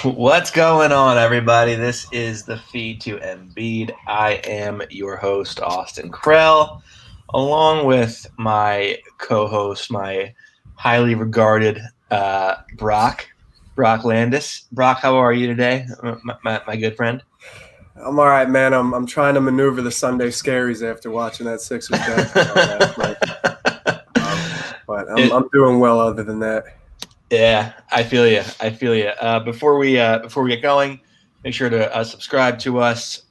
What's going on, everybody? This is the feed to Embiid. I am your host, Austin Krell, along with my co-host, my highly regarded Brock Landis. Brock, how are you today, my good friend? I'm all right, man. I'm trying to maneuver the Sunday scaries after watching that Sixers basketball last night. But I'm it, I'm doing well other than that. Yeah, I feel you. I feel you. Before we get going, make sure to subscribe to us.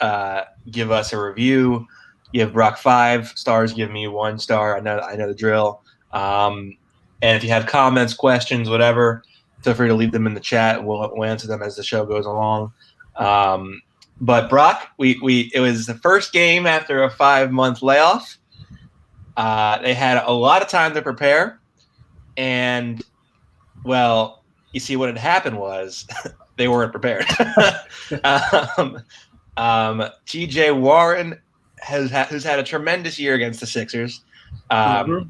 Give us a review. Give Brock 5 stars. Give me 1 star. I know the drill. And if you have comments, questions, whatever, feel free to leave them in the chat. We'll answer them as the show goes along. But Brock, we it was the first game after a 5 month layoff. They had a lot of time to prepare, and well, you see, what had happened was they weren't prepared. um, TJ Warren who's had a tremendous year against the Sixers. Mm-hmm.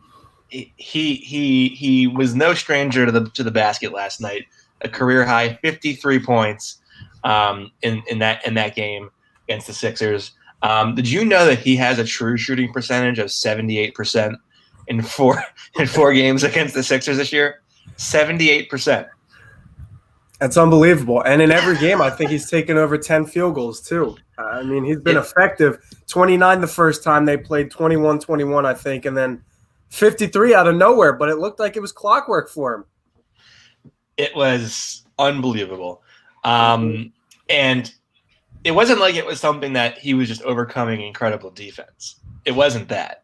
He was no stranger to the basket last night. A career high 53 points in that game against the Sixers. Did you know that he has a true shooting percentage of 78% in four games against the Sixers this year? 78%. That's unbelievable. And in every game, I think he's taken over 10 field goals too. I mean, he's been effective. 29 the first time they played, 21-21, I think, and then 53 out of nowhere. But it looked like it was clockwork for him. It was unbelievable. And it wasn't like it was something that he was just overcoming incredible defense. It wasn't that.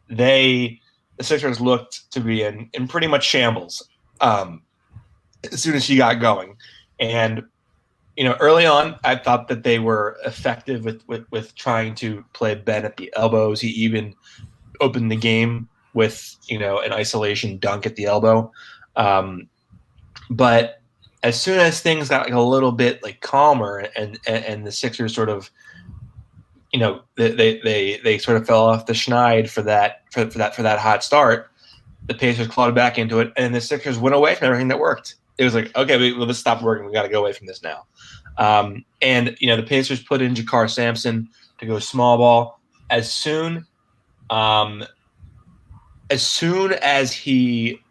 The Sixers looked to be in pretty much shambles as soon as he got going. And, early on, I thought that they were effective with trying to play Ben at the elbows. He even opened the game with, an isolation dunk at the elbow. But as soon as things got a little bit calmer and the Sixers sort of, they sort of fell off the schneid for that hot start, the Pacers clawed back into it, and the Sixers went away from everything that worked. It was like, okay, let's stop working. We got to go away from this now. And the Pacers put in Jakar Sampson to go small ball. As soon as he,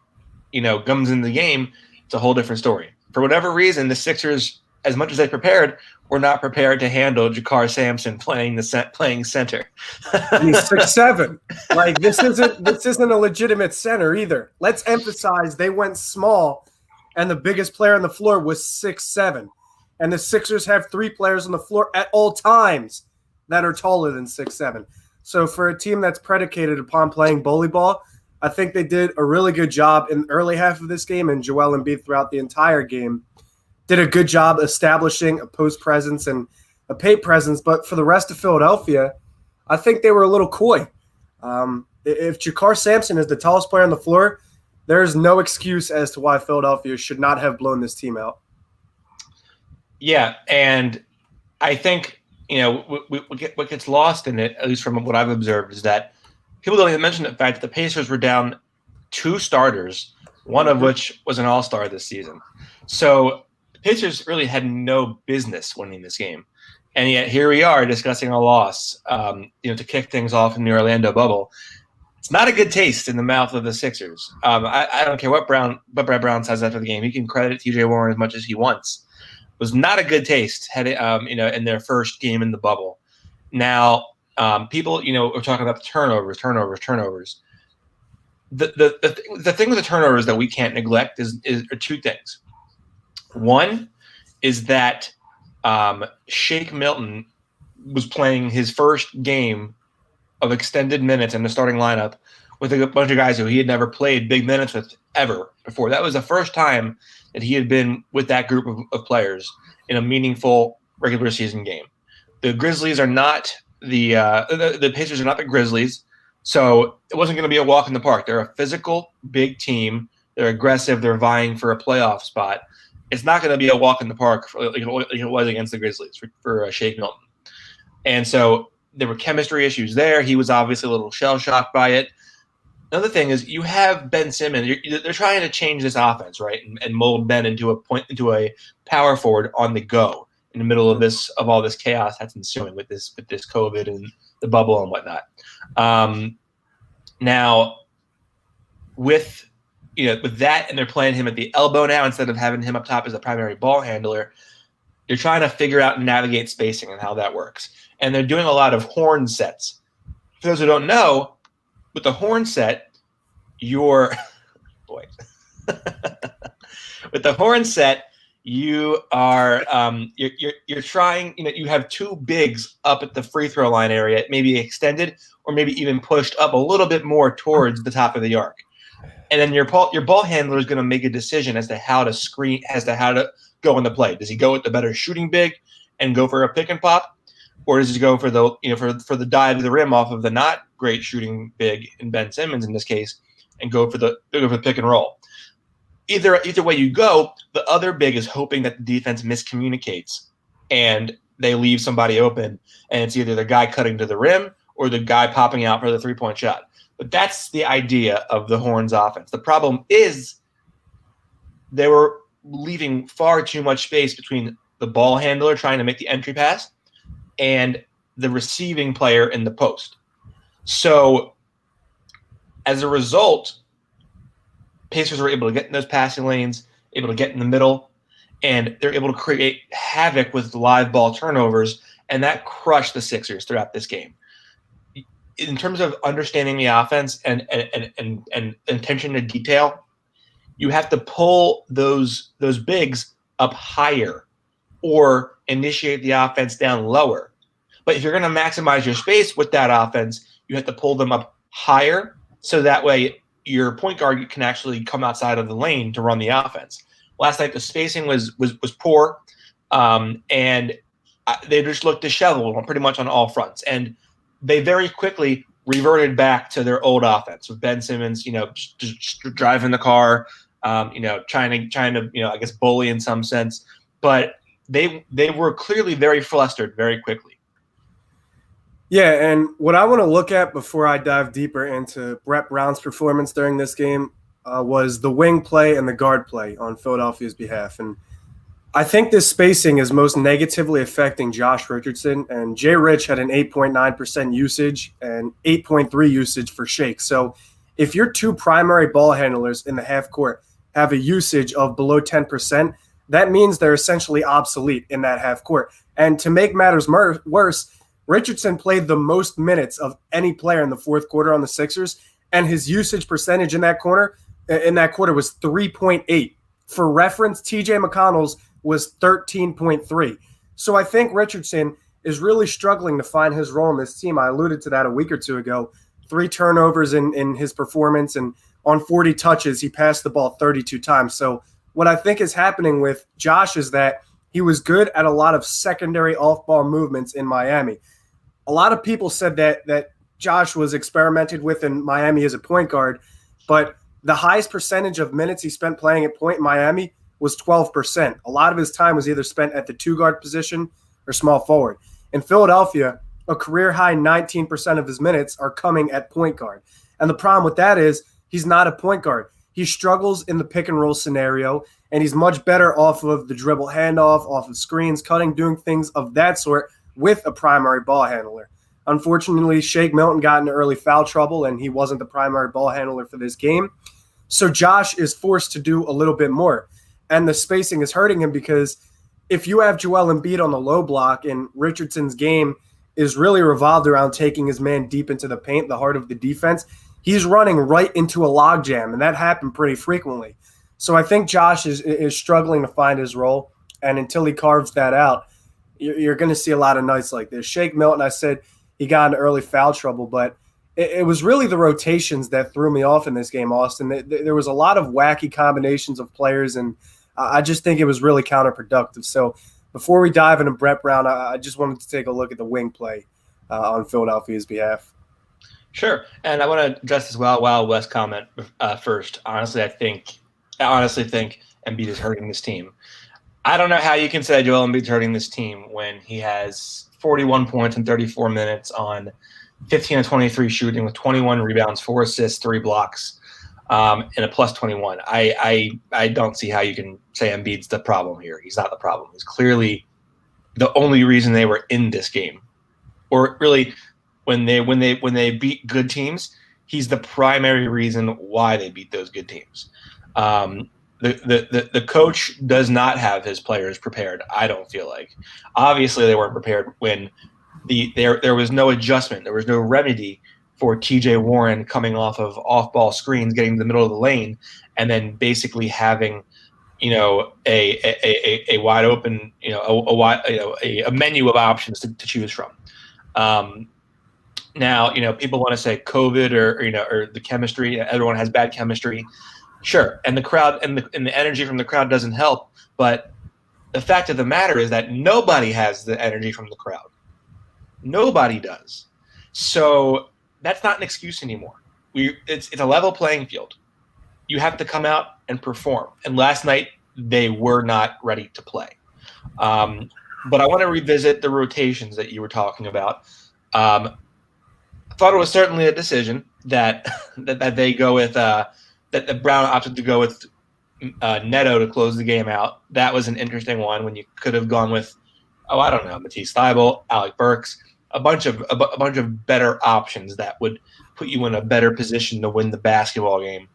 comes in the game, it's a whole different story. For whatever reason, the Sixers, as much as they prepared, were not prepared to handle Jakar Sampson playing center. He's 6'7". Like this isn't a legitimate center either. Let's emphasize they went small, and the biggest player on the floor was 6'7". And the Sixers have 3 players on the floor at all times that are taller than 6'7". So for a team that's predicated upon playing bully ball, I think they did a really good job in the early half of this game, and Joel Embiid throughout the entire game did a good job establishing a post presence and a paint presence. But for the rest of Philadelphia, I think they were a little coy. If Jakar Sampson is the tallest player on the floor, there's no excuse as to why Philadelphia should not have blown this team out. Yeah, and I think what gets lost in it, at least from what I've observed, is that people don't even mention the fact that the Pacers were down 2 starters, one of which was an all-star this season. So the Pacers really had no business winning this game. And yet here we are discussing a loss, to kick things off in the Orlando bubble. It's not a good taste in the mouth of the Sixers. I don't care what Brad Brown says after the game. He can credit TJ Warren as much as he wants. It was not a good taste, in their first game in the bubble. Now, people, are talking about the turnovers. The thing with the turnovers that we can't neglect are 2 things. One is that Shake Milton was playing his first game of extended minutes in the starting lineup with a bunch of guys who he had never played big minutes with ever before. That was the first time that he had been with that group of players in a meaningful regular season game. The Grizzlies are not the Pacers are not the Grizzlies, so it wasn't going to be a walk in the park. They're a physical, big team. They're aggressive. They're vying for a playoff spot. It's not going to be a walk in the park like it was against the Grizzlies for Shake Milton. And so there were chemistry issues there. He was obviously a little shell-shocked by it. another thing is you have Ben Simmons. They're trying to change this offense, right, and mold Ben into a power forward on the go in the middle of all this chaos that's ensuing with this COVID and the bubble and whatnot. Now, with that, and they're playing him at the elbow now instead of having him up top as a primary ball handler. You're trying to figure out and navigate spacing and how that works. And they're doing a lot of horn sets. For those who don't know, with the horn set, with the horn set, you are you're trying. You have two bigs up at the free throw line area, maybe extended or maybe even pushed up a little bit more towards the top of the arc. And then your ball handler is going to make a decision as to how to go in the play. Does he go with the better shooting big and go for a pick and pop, or does he go for the for the dive to the rim off of the not great shooting big in Ben Simmons in this case, and go for the pick and roll? Either way you go, the other big is hoping that the defense miscommunicates and they leave somebody open, and it's either the guy cutting to the rim or the guy popping out for the 3-point shot. But that's the idea of the Horns offense. The problem is they were leaving far too much space between the ball handler trying to make the entry pass and the receiving player in the post. So as a result, Pacers were able to get in those passing lanes, able to get in the middle, and they're able to create havoc with live ball turnovers, and that crushed the Sixers throughout this game. In terms of understanding the offense and attention to detail, you have to pull those bigs up higher or initiate the offense down lower. But if you're going to maximize your space with that offense, you have to pull them up higher so that way your point guard can actually come outside of the lane to run the offense. Last night the spacing was poor, and they just looked disheveled pretty much on all fronts. And they very quickly reverted back to their old offense with Ben Simmons, just driving the car, trying to, I guess bully in some sense, but they were clearly very flustered very quickly. Yeah, and what I want to look at before I dive deeper into Brett Brown's performance during this game was the wing play and the guard play on Philadelphia's behalf. And I think this spacing is most negatively affecting Josh Richardson, and Jay Rich had an 8.9% usage and 8.3 usage for Shake. So if your two primary ball handlers in the half court have a usage of below 10%, that means they're essentially obsolete in that half court. And to make matters worse, Richardson played the most minutes of any player in the fourth quarter on the Sixers, and his usage percentage in that quarter was 3.8. For reference, TJ McConnell's was 13.3. So I think Richardson is really struggling to find his role in this team. I alluded to that a week or two ago. 3 turnovers in his performance, and on 40 touches, he passed the ball 32 times. So what I think is happening with Josh is that he was good at a lot of secondary off-ball movements in Miami. A lot of people said that Josh was experimented with in Miami as a point guard, but the highest percentage of minutes he spent playing at point in Miami was 12%. A lot of his time was either spent at the two-guard position or small forward. In Philadelphia, a career-high 19% of his minutes are coming at point guard. And the problem with that is he's not a point guard. He struggles in the pick-and-roll scenario, and he's much better off of the dribble handoff, off of screens, cutting, doing things of that sort with a primary ball handler. Unfortunately, Shake Milton got into early foul trouble, and he wasn't the primary ball handler for this game. So Josh is forced to do a little bit more. And the spacing is hurting him because if you have Joel Embiid on the low block and Richardson's game is really revolved around taking his man deep into the paint, the heart of the defense, he's running right into a logjam, and that happened pretty frequently. So I think Josh is struggling to find his role, and until he carves that out, you're going to see a lot of nights like this. Shake Milton, I said he got into early foul trouble, but it was really the rotations that threw me off in this game, Austin. There was a lot of wacky combinations of players, and I just think it was really counterproductive. So before we dive into Brett Brown, I just wanted to take a look at the wing play on Philadelphia's behalf. Sure, and I want to address this Wild West comment first. Honestly, I honestly think Embiid is hurting this team. I don't know how you can say Joel Embiid's hurting this team when he has 41 points in 34 minutes on 15 of 23 shooting with 21 rebounds, 4 assists, 3 blocks, and a plus 21. I don't see how you can say Embiid's the problem here. He's not the problem. He's clearly the only reason they were in this game, or really when they beat good teams, he's the primary reason why they beat those good teams. The coach does not have his players prepared. I don't feel like. Obviously, they weren't prepared when there was no adjustment. There was no remedy for TJ Warren coming off of off-ball screens, getting to the middle of the lane, and then basically having a wide open a menu of options to choose from. Now people want to say COVID or the chemistry. Everyone has bad chemistry. Sure, and the crowd and the energy from the crowd doesn't help. But the fact of the matter is that nobody has the energy from the crowd. Nobody does. So that's not an excuse anymore. It's a level playing field. You have to come out and perform. And last night they were not ready to play. But I want to revisit the rotations that you were talking about. I thought it was certainly a decision that they go with that Brown opted to go with Neto to close the game out. That was an interesting one when you could have gone with, I don't know, Matisse Thybulle, Alec Burks, a bunch of better options that would put you in a better position to win the basketball game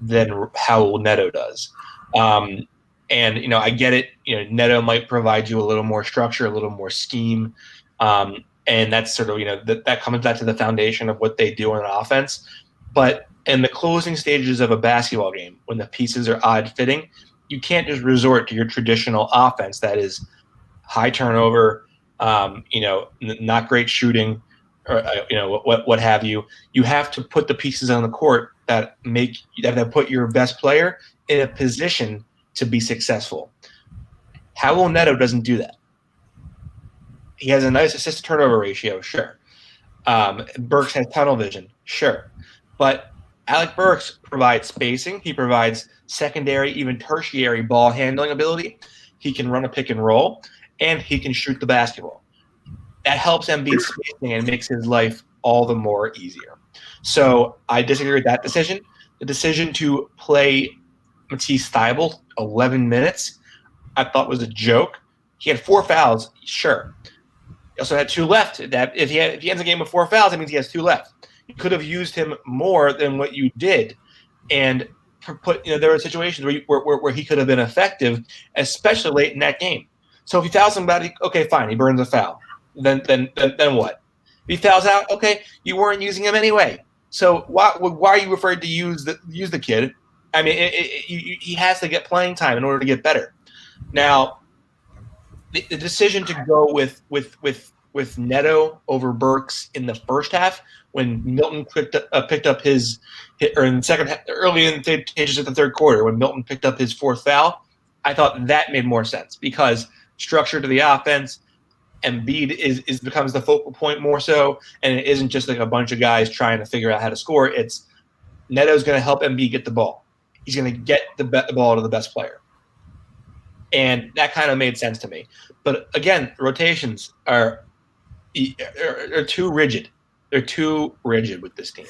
than how Neto does. And I get it. Neto might provide you a little more structure, a little more scheme, and that's sort of that comes back to the foundation of what they do on offense. But in the closing stages of a basketball game, when the pieces are odd fitting, you can't just resort to your traditional offense that is high turnover, not great shooting, or what have you. You have to put the pieces on the court that put your best player in a position to be successful. Howell Neto doesn't do that. He has a nice assist to turnover ratio, sure. Burks has tunnel vision, sure. But Alec Burks provides spacing. He provides secondary, even tertiary ball handling ability. He can run a pick and roll, and he can shoot the basketball. That helps Embiid spacing and makes his life all the more easier. So I disagree with that decision. The decision to play Matisse Thybulle 11 minutes, I thought was a joke. He had 4 fouls, sure. He also had 2 left. That if he ends the game with 4 fouls, that means he has 2 left. You could have used him more than what you did, and there were situations where he could have been effective, especially late in that game. So if he fouls somebody, okay, fine, he burns a foul. Then what? If he fouls out, okay, you weren't using him anyway. So why are you afraid to use the kid? I mean, he has to get playing time in order to get better. Now, the decision to go with Neto over Burks in the first half, when Milton picked up his hit, or in the second half, early in the stages of the third quarter, when Milton picked up his 4th foul, I thought that made more sense because structure to the offense, Embiid becomes the focal point more so, and it isn't just like a bunch of guys trying to figure out how to score. It's Neto's going to help Embiid get the ball. He's going to get the ball to the best player. And that kind of made sense to me. But again, rotations are too rigid. They're too rigid with this team.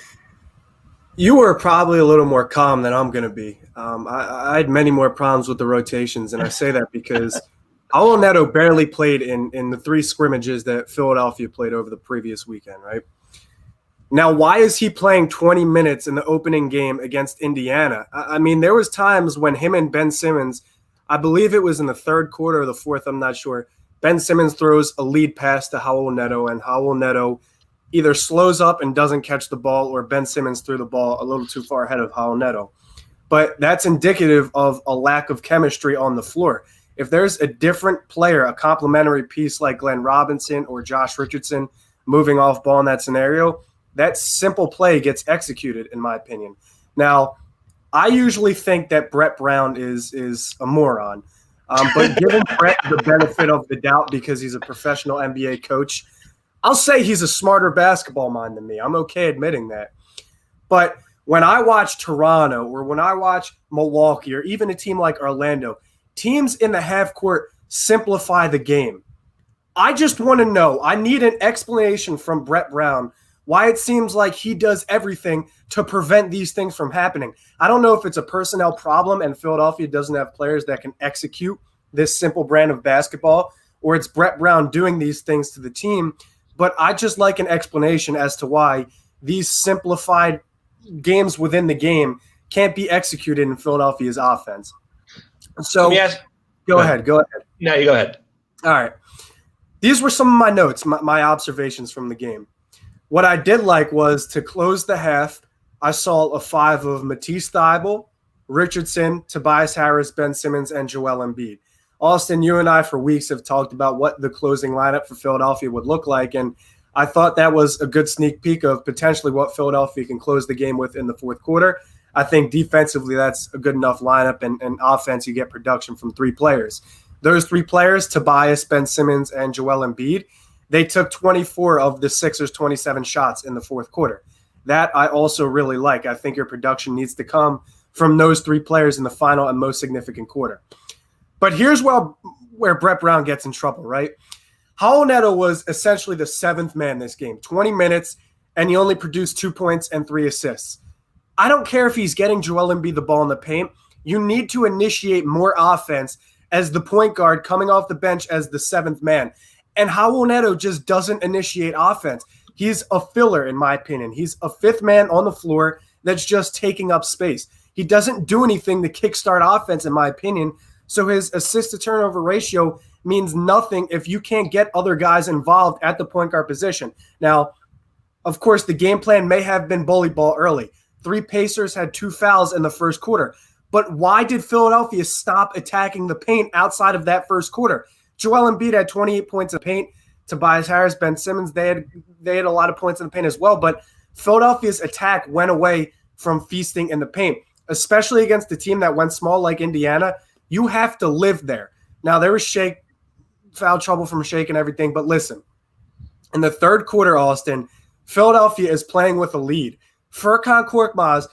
You were probably a little more calm than I'm going to be. I had many more problems with the rotations, and I say that because Howell Neto barely played in the 3 scrimmages that Philadelphia played over the previous weekend, right? Now, why is he playing 20 minutes in the opening game against Indiana? I mean, there was times when him and Ben Simmons, I believe it was in the 3rd quarter or the 4th, I'm not sure, Ben Simmons throws a lead pass to Howell Neto, and Howell Neto either slows up and doesn't catch the ball, or Ben Simmons threw the ball a little too far ahead of Howell Neto. But that's indicative of a lack of chemistry on the floor. If there's a different player, a complementary piece like Glenn Robinson or Josh Richardson moving off ball in that scenario, that simple play gets executed, in my opinion. Now, I usually think that Brett Brown is a moron. But giving Brett the benefit of the doubt because he's a professional NBA coach, I'll say he's a smarter basketball mind than me. I'm okay admitting that. But when I watch Toronto or when I watch Milwaukee or even a team like Orlando, teams in the half court simplify the game. I just want to know. I need an explanation from Brett Brown why it seems like he does everything to prevent these things from happening. I don't know if it's a personnel problem and Philadelphia doesn't have players that can execute this simple brand of basketball, or it's Brett Brown doing these things to the team. But I just like an explanation as to why these simplified games within the game can't be executed in Philadelphia's offense. So go ahead. No, you go ahead. All right. These were some of my notes, my observations from the game. What I did like was to close the half, I saw a five of Matisse Thybulle, Richardson, Tobias Harris, Ben Simmons, and Joel Embiid. Austin, you and I for weeks have talked about what the closing lineup for Philadelphia would look like, and I thought that was a good sneak peek of potentially what Philadelphia can close the game with in the fourth quarter. I think defensively that's a good enough lineup, and offense you get production from three players. Those three players, Tobias, Ben Simmons, and Joel Embiid, they took 24 of the Sixers' 27 shots in the fourth quarter. That I also really like. I think your production needs to come from those three players in the final and most significant quarter. But here's where Brett Brown gets in trouble, right? Raul Neto was essentially the seventh man this game, 20 minutes, and he only produced 2 points and 3 assists. I don't care if he's getting Joel Embiid the ball in the paint. You need to initiate more offense as the point guard coming off the bench as the seventh man. And Raul Neto just doesn't initiate offense. He's a filler, in my opinion. He's a fifth man on the floor that's just taking up space. He doesn't do anything to kickstart offense, in my opinion. So his assist-to-turnover ratio means nothing if you can't get other guys involved at the point guard position. Now, of course, the game plan may have been bully ball early. 3 Pacers had 2 fouls in the first quarter. But why did Philadelphia stop attacking the paint outside of that first quarter? Joel Embiid had 28 points in the paint. Tobias Harris, Ben Simmons, they had a lot of points in the paint as well. But Philadelphia's attack went away from feasting in the paint, especially against a team that went small like Indiana. You have to live there. Now, there was foul trouble from Shake and everything, but listen. In the third quarter, Austin, Philadelphia is playing with a lead. Furkan Korkmaz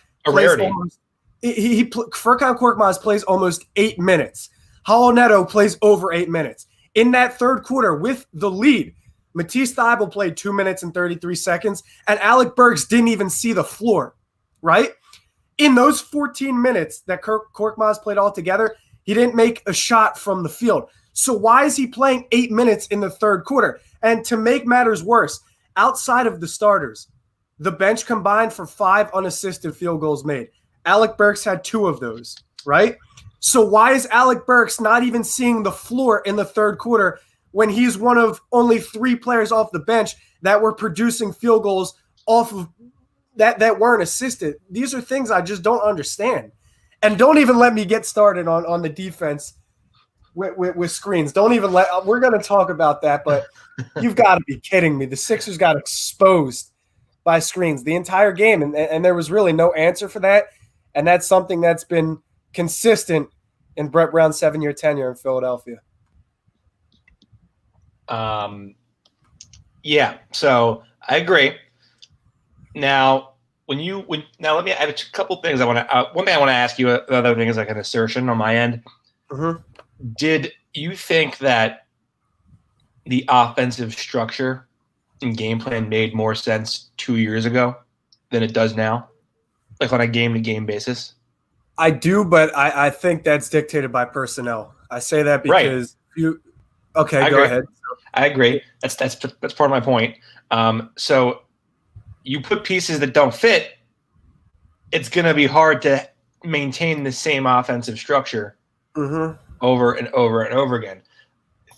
plays almost 8 minutes. Raul Neto plays over 8 minutes. In that third quarter, with the lead, Matisse Thybulle played 2 minutes and 33 seconds, and Alec Burks didn't even see the floor, right? In those 14 minutes that Korkmaz played all together, he didn't make a shot from the field. So why is he playing 8 minutes in the third quarter? And to make matters worse, outside of the starters, the bench combined for 5 unassisted field goals made. Alec Burks had 2 of those, right? So why is Alec Burks not even seeing the floor in the third quarter when he's one of only 3 players off the bench that were producing field goals off of that weren't assisted? These are things I just don't understand. And don't even let me get started on the defense with screens. Don't even we're going to talk about that, but you've got to be kidding me. The Sixers got exposed by screens the entire game, and there was really no answer for that. And that's something that's been consistent in Brett Brown's 7-year tenure in Philadelphia. Yeah, so I agree. Now, let me add a couple things. One thing I want to ask you. The other thing is like an assertion on my end. Mm-hmm. Did you think that the offensive structure and game plan made more sense 2 years ago than it does now, like on a game-to-game basis? I do, but I think that's dictated by personnel. I say that because you. Okay, go ahead. I agree. That's part of my point. So you put pieces that don't fit, it's going to be hard to maintain the same offensive structure over and over and over again.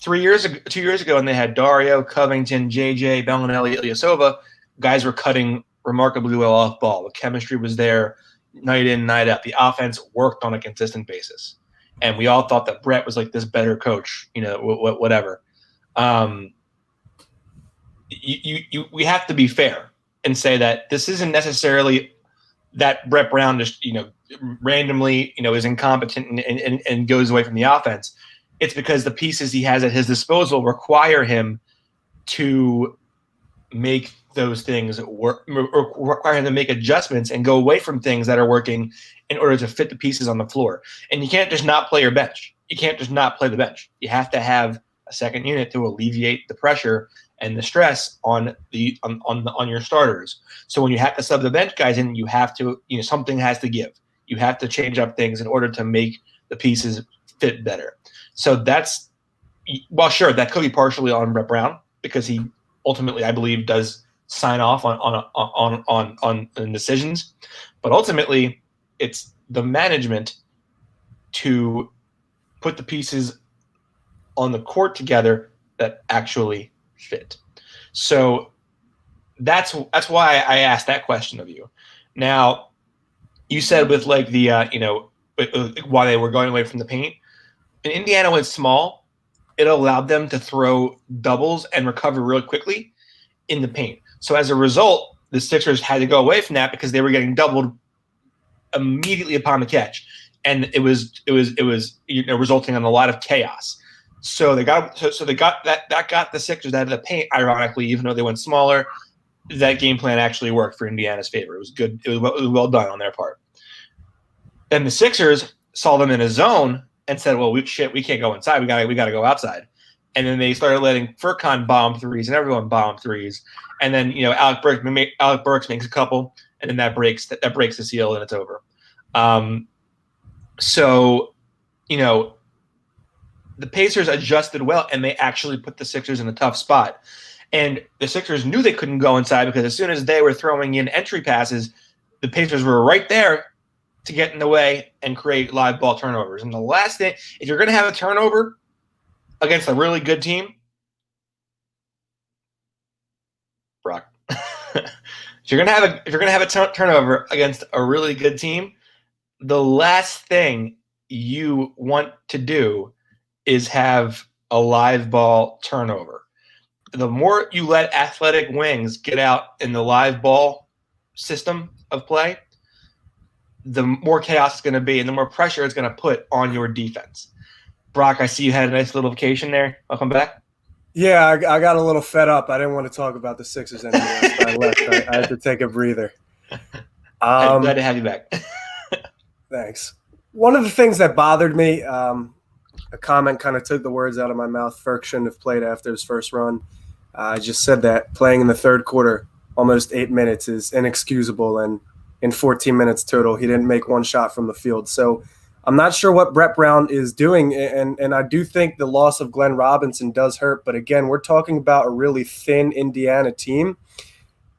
2 years ago, when they had Dario, Covington, JJ, Bellinelli, Ilyasova, guys were cutting remarkably well off ball. The chemistry was there night in, night out. The offense worked on a consistent basis. And we all thought that Brett was like this better coach, whatever. We have to be fair and say that this isn't necessarily that Brett Brown just, randomly, is incompetent and goes away from the offense. It's because the pieces he has at his disposal require him to make those things work, require him to make adjustments and go away from things that are working in order to fit the pieces on the floor. And you can't just not play your bench. You can't just not play the bench. You have to have a second unit to alleviate the pressure and the stress on your starters. So when you have to sub the bench guys in, you have to, something has to give. You have to change up things in order to make the pieces fit better. So that's, well, sure, that could be partially on Brett Brown because he ultimately, I believe, does sign off on decisions, but ultimately it's the management to put the pieces on the court together that actually fit. So that's why I asked that question of you. Now, you said with like the why they were going away from the paint. And Indiana went small. It allowed them to throw doubles and recover really quickly in the paint. So as a result, the Sixers had to go away from that because they were getting doubled immediately upon the catch, and it was resulting in a lot of chaos. So they got that got the Sixers out of the paint. Ironically, even though they went smaller, that game plan actually worked for Indiana's favor. It was good. It was well done on their part. Then the Sixers saw them in a zone and said, "Well, we can't go inside. We got to go outside." And then they started letting Furkan bomb threes, and everyone bombed threes. And then Alec Burks makes a couple, and then that breaks the seal, and it's over. So the Pacers adjusted well, and they actually put the Sixers in a tough spot. And the Sixers knew they couldn't go inside because as soon as they were throwing in entry passes, the Pacers were right there to get in the way and create live ball turnovers. And the last thing, if you're going to have a turnover against a really good team, Brock, if you're going to have a turnover against a really good team, the last thing you want to do is have a live ball turnover. The more you let athletic wings get out in the live ball system of play, the more chaos it's going to be and the more pressure it's going to put on your defense. Brock, I see you had a nice little vacation there. Welcome back. Yeah, I got a little fed up. I didn't want to talk about the Sixers anymore, so I left. I had to take a breather. I'm glad to have you back. Thanks. One of the things that bothered me, a comment kind of took the words out of my mouth. Ferk shouldn't have played after his first run. I just said that playing in the third quarter, almost 8 minutes, is inexcusable, and in 14 minutes total, he didn't make one shot from the field. So I'm not sure what Brett Brown is doing, and I do think the loss of Glenn Robinson does hurt. But again, we're talking about a really thin Indiana team,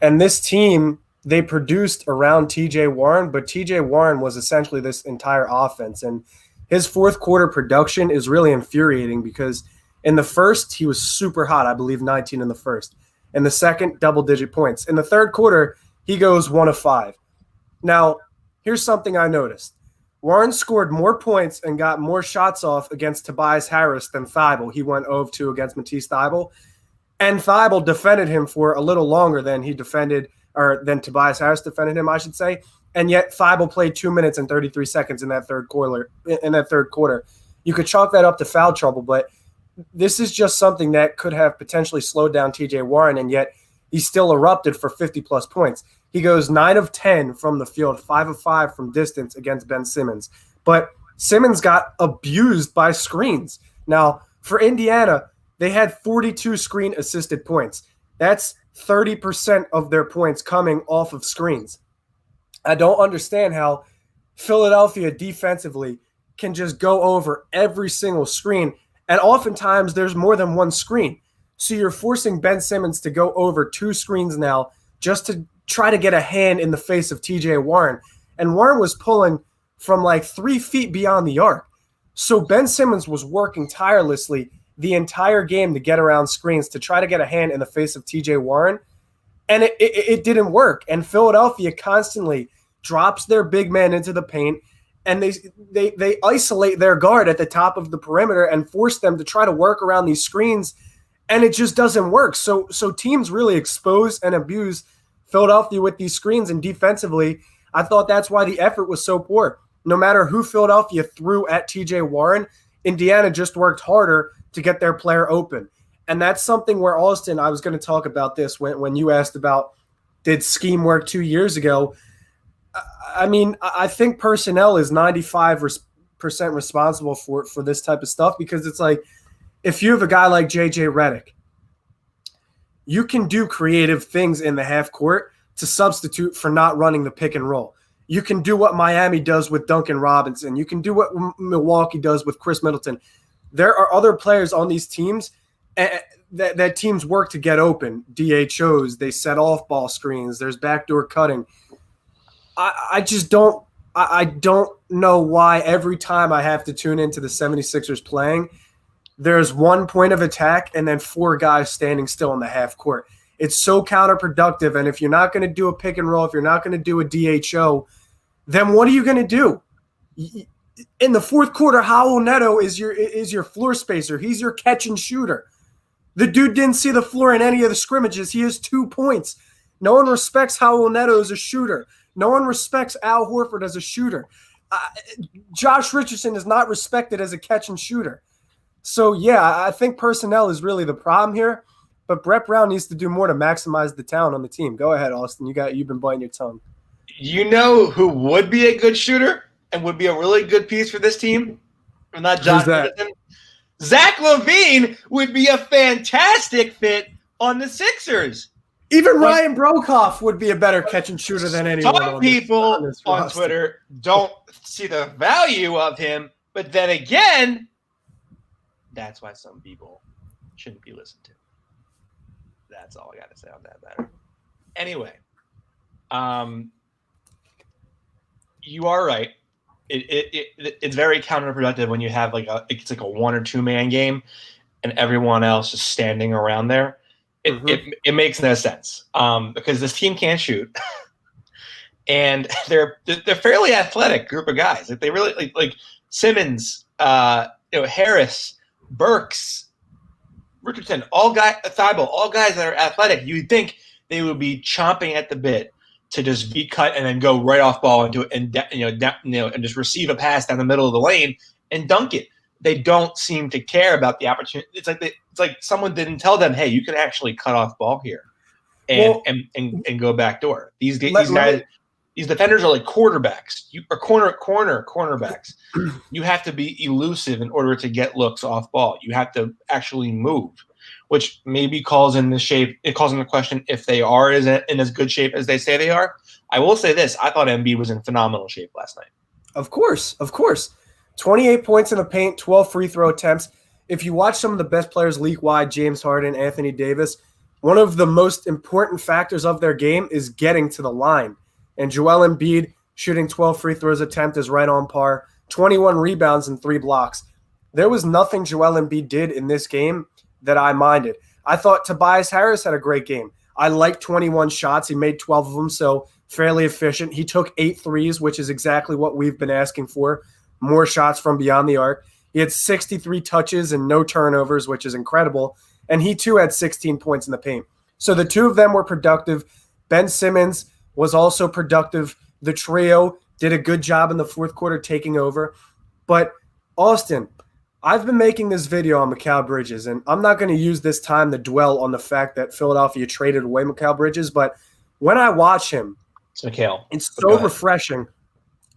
and this team, they produced around T.J. Warren, but T.J. Warren was essentially this entire offense, and his fourth quarter production is really infuriating because in the first, he was super hot, I believe 19 in the first. In the second, double-digit points. In the third quarter, he goes 1 of 5. Now, here's something I noticed. Warren scored more points and got more shots off against Tobias Harris than Thibault. He went 0 of 2 against Matisse Thybulle, and Thibault defended him for a little longer than than Tobias Harris defended him, I should say. And yet Thibault played 2 minutes and 33 seconds in that third quarter. You could chalk that up to foul trouble, but this is just something that could have potentially slowed down T.J. Warren, and yet he still erupted for 50-plus points. He goes 9 of 10 from the field, 5 of 5 from distance against Ben Simmons. But Simmons got abused by screens. Now, for Indiana, they had 42 screen-assisted points. That's 30% of their points coming off of screens. I don't understand how Philadelphia defensively can just go over every single screen, and oftentimes there's more than one screen. So you're forcing Ben Simmons to go over 2 screens now just to try to get a hand in the face of T.J. Warren. And Warren was pulling from like 3 feet beyond the arc. So Ben Simmons was working tirelessly the entire game to get around screens to try to get a hand in the face of T.J. Warren. And it didn't work. And Philadelphia constantly drops their big man into the paint, and they isolate their guard at the top of the perimeter and force them to try to work around these screens, and it just doesn't work. So teams really expose and abuse Philadelphia with these screens, and defensively, I thought that's why the effort was so poor. No matter who Philadelphia threw at T.J. Warren, Indiana just worked harder to get their player open. And that's something where, Austin, I was going to talk about this when you asked about did scheme work 2 years ago. I mean, I think personnel is 95% responsible for this type of stuff, because it's like if you have a guy like J.J. Redick, you can do creative things in the half court to substitute for not running the pick and roll. You can do what Miami does with Duncan Robinson. You can do what Milwaukee does with Chris Middleton. There are other players on these teams that teams work to get open. DHOs, they set off ball screens. There's backdoor cutting. I just don't know why every time I have to tune into the 76ers playing, there's 1 point of attack and then 4 guys standing still in the half court. It's so counterproductive. And if you're not going to do a pick and roll, if you're not going to do a DHO, then what are you going to do? In the fourth quarter, Howell Neto is your floor spacer. He's your catch and shooter. The dude didn't see the floor in any of the scrimmages. He has 2 points. No one respects Howell Neto as a shooter. No one respects Al Horford as a shooter. Josh Richardson is not respected as a catch and shooter. So, yeah, I think personnel is really the problem here. But Brett Brown needs to do more to maximize the talent on the team. Go ahead, Austin. You've been biting your tongue. You know who would be a good shooter and would be a really good piece for this team? Or not Josh Richardson. Zach LaVine would be a fantastic fit on the Sixers. Even Ryan Brokoff would be a better catch and shooter than anyone. Some people on Twitter don't see the value of him, but then again, that's why some people shouldn't be listened to. That's all I got to say on that matter. Anyway, you are right. It's very counterproductive when you have it's like a 1 or 2 man game, and everyone else is standing around there. It makes no sense because this team can't shoot, and they're fairly athletic group of guys. Like they really like Simmons, Harris, Burks, Richardson, Thibault, all guys that are athletic. You'd think they would be chomping at the bit to just be cut and then go right off ball into it and just receive a pass down the middle of the lane and dunk it. They don't seem to care about the opportunity. It's like someone didn't tell them, hey, you can actually cut off ball here and go backdoor. These guys, these defenders are like quarterbacks. Cornerbacks. You have to be elusive in order to get looks off ball. You have to actually move, which maybe calls into question if they are in as good shape as they say they are. I will say this. I thought Embiid was in phenomenal shape last night. Of course. 28 points in the paint, 12 free throw attempts. If you watch some of the best players league-wide, James Harden, Anthony Davis, one of the most important factors of their game is getting to the line. And Joel Embiid shooting 12 free throws attempt is right on par, 21 rebounds and 3 blocks. There was nothing Joel Embiid did in this game that I minded. I thought Tobias Harris had a great game. I liked 21 shots. He made 12 of them, so fairly efficient. He took 8 threes, which is exactly what we've been asking for. More shots from beyond the arc. He had 63 touches and no turnovers, which is incredible. And he, too, had 16 points in the paint. So the two of them were productive. Ben Simmons was also productive. The trio did a good job in the fourth quarter taking over. But, Austin, I've been making this video on Mikal Bridges, and I'm not going to use this time to dwell on the fact that Philadelphia traded away Mikal Bridges. But when I watch him, it's so refreshing.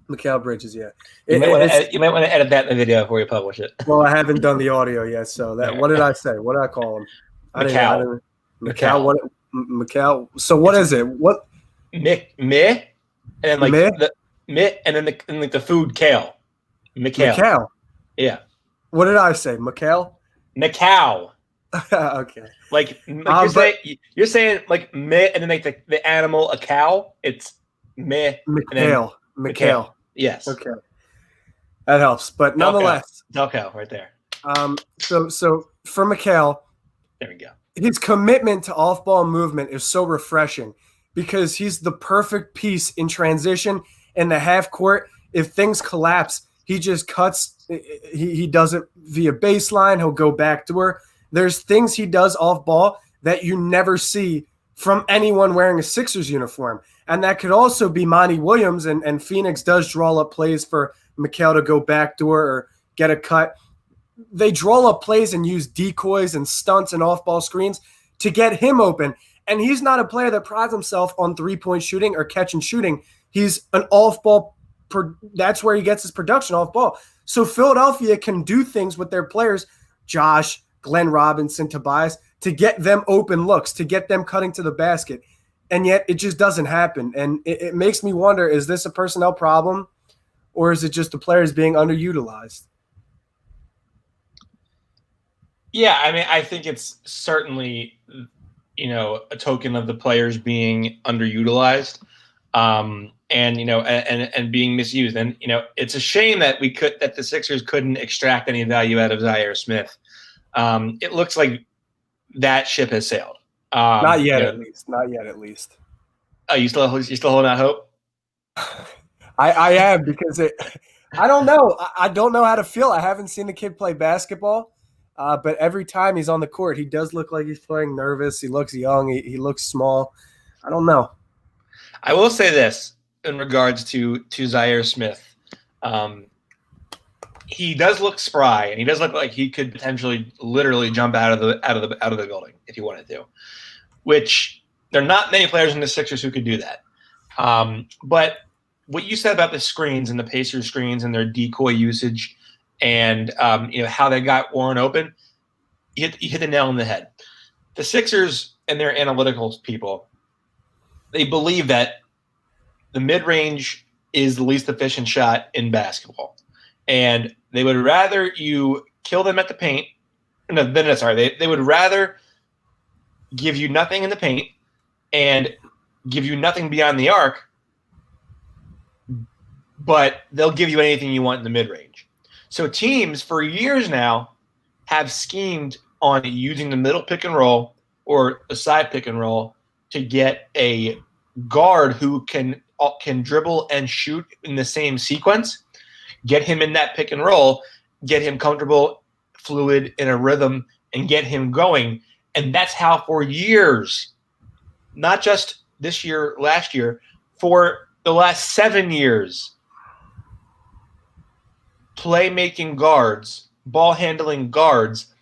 Mikal Bridges, yeah. You might want to edit that in the video before you publish it. Well, I haven't done the audio yet, so that. What did I say? What did I call him? Mikal. What? Mikal. So what is it? What? And then the food kale. Mikal. Yeah. What did I say? Mikal. Okay. You're saying like meh, and then like the animal a cow. It's meh. Mikal. Yes. Okay. That helps. But nonetheless. Delco right there. So for Mikal, there we go. His commitment to off-ball movement is so refreshing because he's the perfect piece in transition in the half court. If things collapse, he just cuts. He does it via baseline. He'll go backdoor. There's things he does off-ball that you never see from anyone wearing a Sixers uniform. And that could also be Monty Williams, and Phoenix does draw up plays for Mikal to go backdoor or get a cut. They draw up plays and use decoys and stunts and off-ball screens to get him open. And he's not a player that prides himself on three-point shooting or catch and shooting. He's an off-ball. That's where he gets his production off-ball. So Philadelphia can do things with their players, Josh, Glenn Robinson, Tobias, to get them open looks, to get them cutting to the basket. And yet it just doesn't happen. And it makes me wonder, is this a personnel problem or is it just the players being underutilized? Yeah, I mean, I think it's certainly, a token of the players being underutilized, and being misused. And it's a shame that the Sixers couldn't extract any value out of Zaire Smith. It looks like that ship has sailed. Not yet, at least. Not yet, at least. Oh, you still holding out hope? I am, because I don't know. I don't know how to feel. I haven't seen the kid play basketball. But every time he's on the court, he does look like he's playing nervous. He looks young. He looks small. I don't know. I will say this in regards to Zaire Smith. He does look spry, and he does look like he could potentially literally jump out of the building if he wanted to. Which there are not many players in the Sixers who could do that. But what you said about the screens and the Pacers screens and their decoy usage, and how they got Warren open, you hit the nail on the head. The Sixers and their analytical people, they believe that the mid-range is the least efficient shot in basketball. And they would rather you kill them at the paint. They would rather give you nothing in the paint and give you nothing beyond the arc, but they'll give you anything you want in the mid-range. So teams for years now have schemed on using the middle pick and roll or the side pick and roll to get a guard who can dribble and shoot in the same sequence, get him in that pick and roll, get him comfortable, fluid, in a rhythm, and get him going. And that's how for years, not just this year, last year, for the last 7 years, playmaking guards, ball-handling guards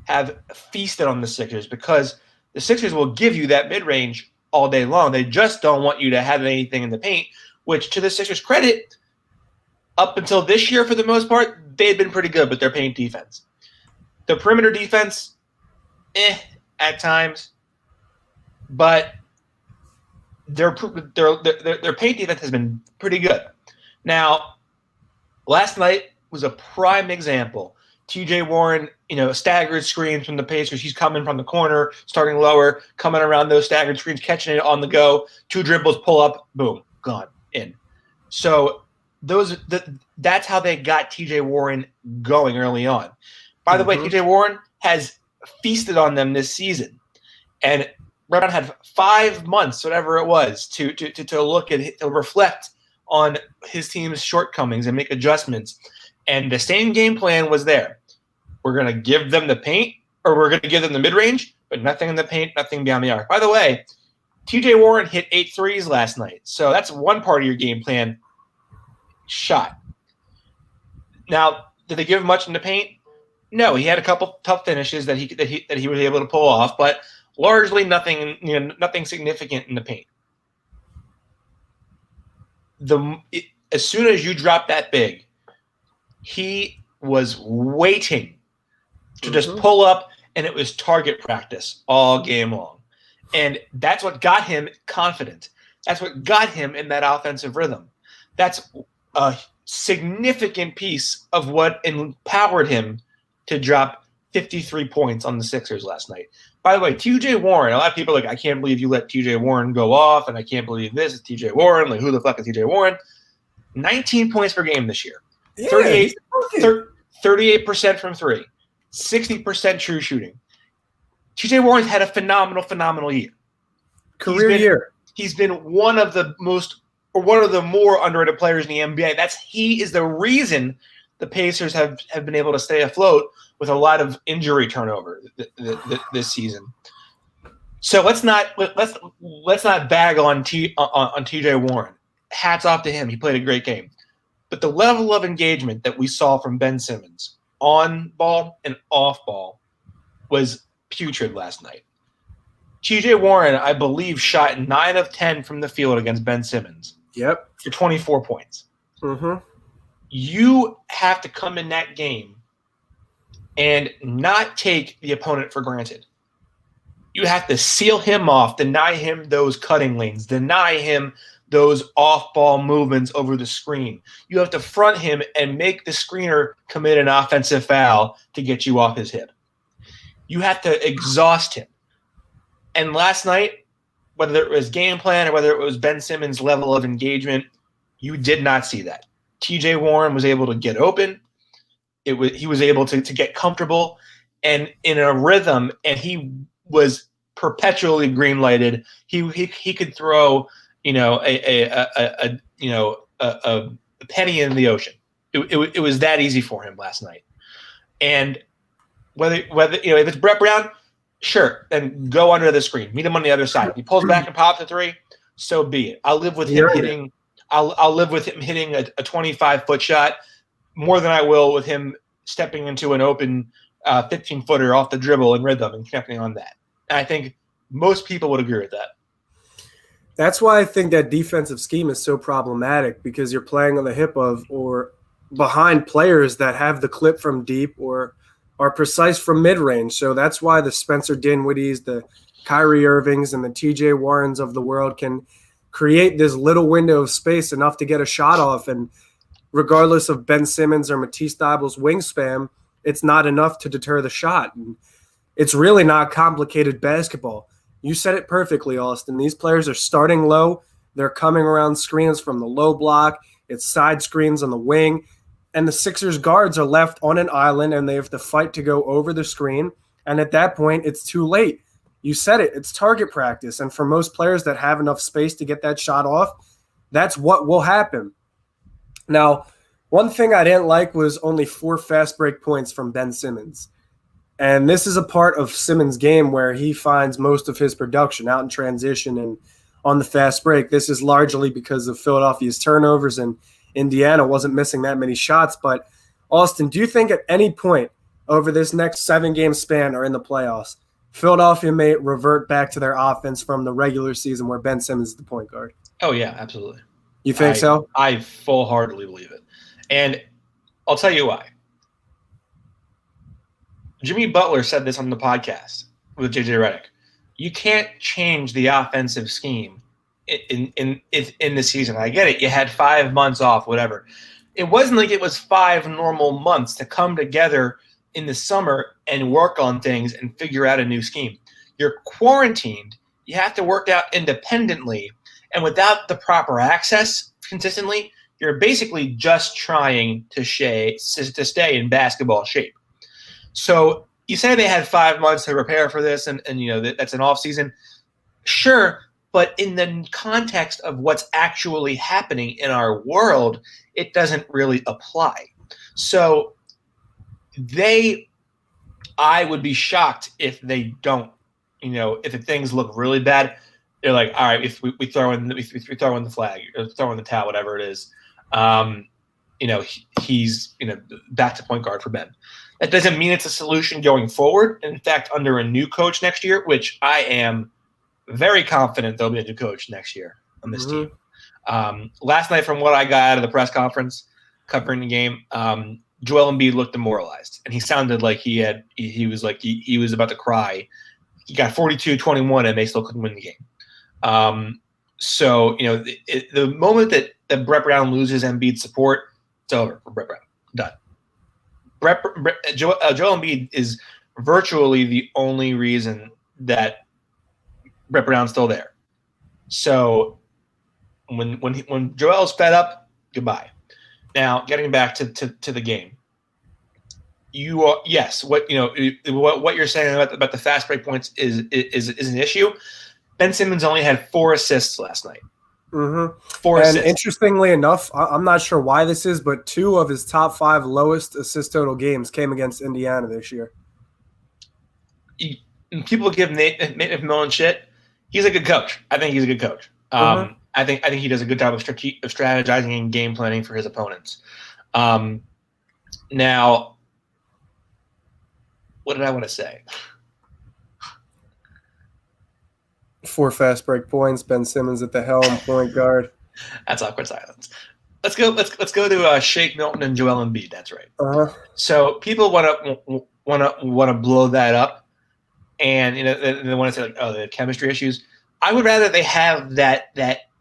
have feasted on the Sixers, because the Sixers will give you that mid-range all day long. They just don't want you to have anything in the paint, which, to the Sixers' credit, up until this year, for the most part, they had been pretty good with their paint defense. The perimeter defense, at times, but their paint defense has been pretty good. Now, last night was a prime example. TJ Warren, staggered screens from the Pacers. He's coming from the corner, starting lower, coming around those staggered screens, catching it on the go. 2 dribbles, pull up, boom, gone, in. So that's how they got TJ Warren going early on. By the way, TJ Warren has feasted on them this season. And Brown had 5 months, whatever it was, to look at, to reflect on his team's shortcomings and make adjustments. And the same game plan was there. We're going to give them the paint, or we're going to give them the mid-range, but nothing in the paint, nothing beyond the arc. By the way, TJ Warren hit 8 threes last night. So that's one part of your game plan shot. Now, did they give him much in the paint? No, he had a couple tough finishes that he was able to pull off, but largely nothing significant in the paint. As soon as you drop that big, he was waiting to just pull up, and it was target practice all game long. And that's what got him confident. That's what got him in that offensive rhythm. That's a significant piece of what empowered him to drop 53 points on the Sixers last night. By the way, TJ Warren, a lot of people are like, I can't believe you let TJ Warren go off, and I can't believe this is TJ Warren. Like, who the fuck is TJ Warren? 19 points per game this year. Yeah, 38% from 3. 60% true shooting. TJ Warren's had a phenomenal year. Career year. He's been one of the more underrated players in the NBA. He is the reason the Pacers have been able to stay afloat with a lot of injury turnover this season. So let's not bag on TJ Warren. Hats off to him. He played a great game. But the level of engagement that we saw from Ben Simmons on ball and off ball was putrid last night. TJ Warren, I believe, shot 9 of 10 from the field against Ben Simmons. Yep. For 24 points. Mm-hmm. You have to come in that game and not take the opponent for granted. You have to seal him off, deny him those cutting lanes, deny him those off-ball movements over the screen. You have to front him and make the screener commit an offensive foul to get you off his hip. You have to exhaust him. And last night, whether it was game plan or whether it was Ben Simmons' level of engagement, you did not see that. T.J. Warren was able to get open. He was able to get comfortable and in a rhythm, and he was perpetually green lighted. He could throw a penny in the ocean. It was that easy for him last night. And whether if it's Brett Brown, sure, then go under the screen, meet him on the other side. If he pulls back and pops a three, so be it. I'll live with him hitting. I'll live with him hitting a 25-foot shot more than I will with him stepping into an open 15-footer off the dribble and rhythm and connecting on that. And I think most people would agree with that. That's why I think that defensive scheme is so problematic, because you're playing on the hip of or behind players that have the clip from deep or are precise from mid-range. So that's why the Spencer Dinwiddies, the Kyrie Irvings, and the T.J. Warrens of the world can create this little window of space enough to get a shot off. And regardless of Ben Simmons or Matisse Thybulle's wingspan, it's not enough to deter the shot. And it's really not complicated basketball. You said it perfectly, Austin. These players are starting low. They're coming around screens from the low block. It's side screens on the wing. And the Sixers guards are left on an island, and they have to fight to go over the screen. And at that point, it's too late. You said it. It's target practice. And for most players that have enough space to get that shot off, that's what will happen. Now, one thing I didn't like was only 4 fast break points from Ben Simmons. And this is a part of Simmons' game where he finds most of his production out in transition and on the fast break. This is largely because of Philadelphia's turnovers, and Indiana wasn't missing that many shots. But, Austin, do you think at any point over this next 7-game span or in the playoffs, Philadelphia may revert back to their offense from the regular season where Ben Simmons is the point guard? Oh, yeah, absolutely. You think so? I full-heartedly believe it. And I'll tell you why. Jimmy Butler said this on the podcast with JJ Redick. You can't change the offensive scheme in the season. I get it. You had 5 months off, whatever. It wasn't like it was 5 normal months to come together in the summer and work on things and figure out a new scheme. You're quarantined. You have to work out independently. And without the proper access consistently, you're basically just trying to stay in basketball shape. So you say they had 5 months to prepare for this, and that's an off season. Sure, but in the context of what's actually happening in our world, it doesn't really apply. So I would be shocked if they don't, if the things look really bad, they're like, all right, if we throw in the flag or throw in the towel, whatever it is, he's back to point guard for Ben. That doesn't mean it's a solution going forward. In fact, under a new coach next year, which I am very confident there'll be a new coach next year on this team. Last night, from what I got out of the press conference covering the game, Joel Embiid looked demoralized, and he sounded like he was about to cry. He got 42-21, and they still couldn't win the game. So the moment that Brett Brown loses Embiid's support, it's over for Brett Brown. Done. Joel Embiid is virtually the only reason that Brett Brown's still there. So when Joel's fed up, goodbye. Now, getting back to the game, what you're saying about the fast break points is an issue. Ben Simmons only had 4 assists last night. Mm-hmm. 4 assists. Interestingly enough, I'm not sure why this is, but 2 of his top 5 lowest assist total games came against Indiana this year. People give Nate McMillan shit. He's a good coach. I think he's a good coach. I think he does a good job of strategizing and game planning for his opponents. Now, what did I want to say? 4 fast break points. Ben Simmons at the helm, point guard. That's awkward silence. Let's go to Shake Milton and Joel Embiid. That's right. Uh-huh. So people want want to blow that up, and they want to say like, oh, they have chemistry issues. I would rather they have that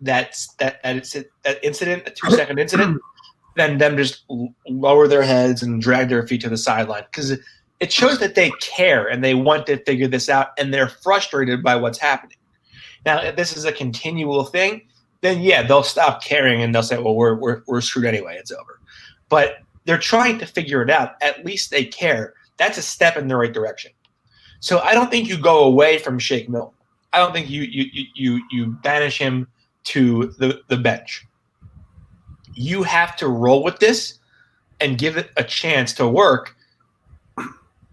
incident, a 2-second incident, than them just lower their heads and drag their feet to the sideline, because it shows that they care and they want to figure this out, and they're frustrated by what's happening. Now, if this is a continual thing, then yeah, they'll stop caring and they'll say, well, we're screwed anyway, it's over. But they're trying to figure it out. At least they care. That's a step in the right direction. So I don't think you go away from Shake Milton. I don't think you banish him to the bench. You have to roll with this and give it a chance to work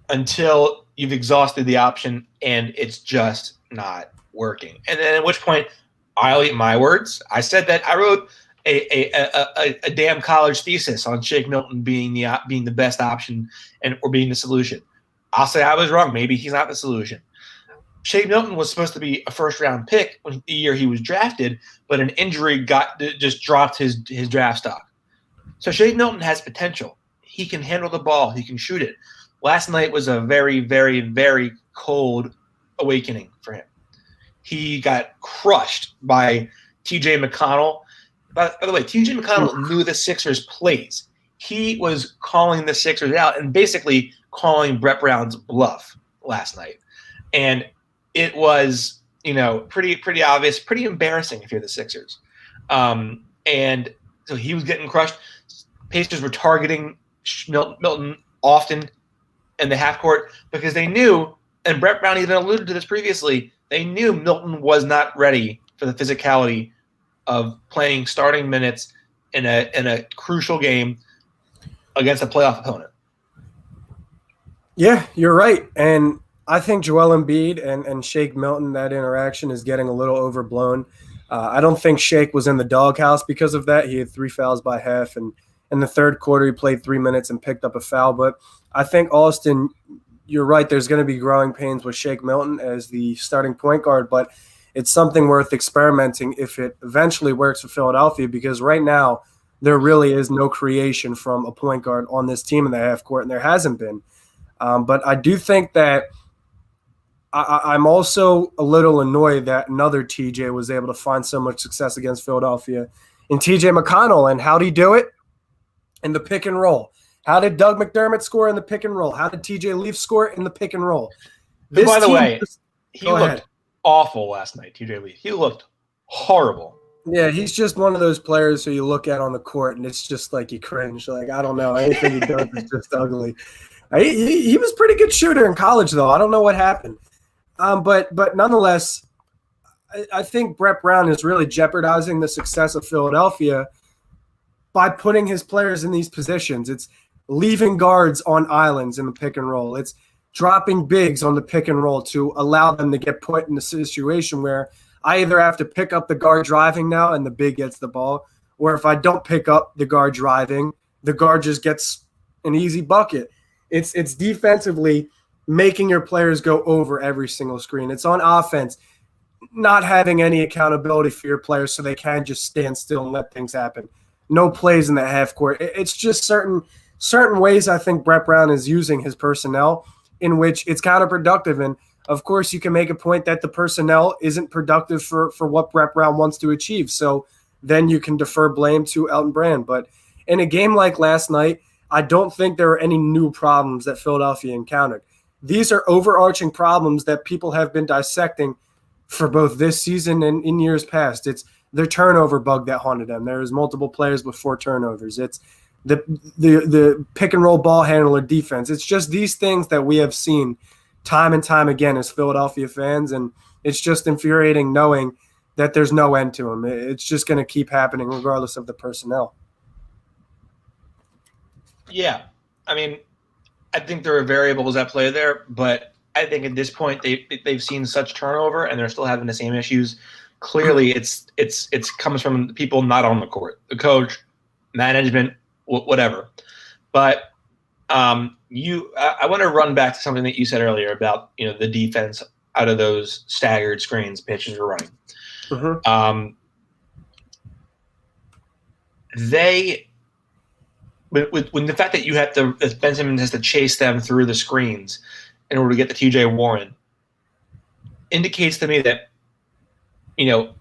until you've exhausted the option and it's just not working. And then at which point I'll eat my words. I said that I wrote a damn college thesis on Shake Milton being the best option or being the solution. I'll say I was wrong. Maybe he's not the solution. Shake Milton was supposed to be a first-round pick the year he was drafted, but an injury just dropped his draft stock. So Shake Milton has potential. He can handle the ball. He can shoot it. Last night was a very, very, very cold awakening for him. He got crushed by T.J. McConnell. By the way, T.J. McConnell knew the Sixers' plays. He was calling the Sixers out and basically calling Brett Brown's bluff last night. And it was, pretty obvious, pretty embarrassing if you're the Sixers. And so he was getting crushed. Pacers were targeting Milton often in the half court because they knew, and Brett Brown even alluded to this previously, they knew Milton was not ready for the physicality of playing starting minutes in a crucial game against a playoff opponent. Yeah, you're right. And I think Joel Embiid and Shake Milton, that interaction is getting a little overblown. I don't think Shake was in the doghouse because of that. He had 3 fouls by half, and in the third quarter he played 3 minutes and picked up a foul. But I think, Austin, you're right. There's going to be growing pains with Shake Milton as the starting point guard, but it's something worth experimenting if it eventually works for Philadelphia, because right now there really is no creation from a point guard on this team in the half court, and there hasn't been. But I do think that I'm also a little annoyed that another TJ was able to find so much success against Philadelphia in TJ McConnell. And how did he do it? In the pick and roll. How did Doug McDermott score in the pick and roll? How did TJ Leaf score in the pick and roll? By the way, he looked awful last night, TJ Leaf. He looked horrible. Yeah, he's just one of those players who you look at on the court and it's just like you cringe. Like, I don't know. Anything he does is just ugly. He was a pretty good shooter in college, though. I don't know what happened. But nonetheless, I think Brett Brown is really jeopardizing the success of Philadelphia by putting his players in these positions. It's leaving guards on islands in the pick and roll. It's dropping bigs on the pick and roll to allow them to get put in a situation where I either have to pick up the guard driving now and the big gets the ball, or if I don't pick up the guard driving, the guard just gets an easy bucket. It's defensively making your players go over every single screen. It's on offense, not having any accountability for your players so they can just stand still and let things happen. No plays in the half court. It's just certain ways I think Brett Brown is using his personnel in which it's counterproductive. And, of course, you can make a point that the personnel isn't productive for what Brett Brown wants to achieve. So then you can defer blame to Elton Brand. But in a game like last night, I don't think there are any new problems that Philadelphia encountered. These are overarching problems that people have been dissecting for both this season and in years past. It's their turnover bug that haunted them. There's multiple players with 4 turnovers. It's the pick and roll ball handler defense. It's just these things that we have seen time and time again as Philadelphia fans, and it's just infuriating knowing that there's no end to them. It's just going to keep happening regardless of the personnel. Yeah, I mean, I think there are variables at play there, but I think at this point they've seen such turnover and they're still having the same issues. Clearly, it's comes from people not on the court, the coach, management, whatever. But I want to run back to something that you said earlier about the defense out of those staggered screens pitchers are running. Mm-hmm. when the fact that that Ben Simmons has to chase them through the screens in order to get the T.J. Warren indicates to me that,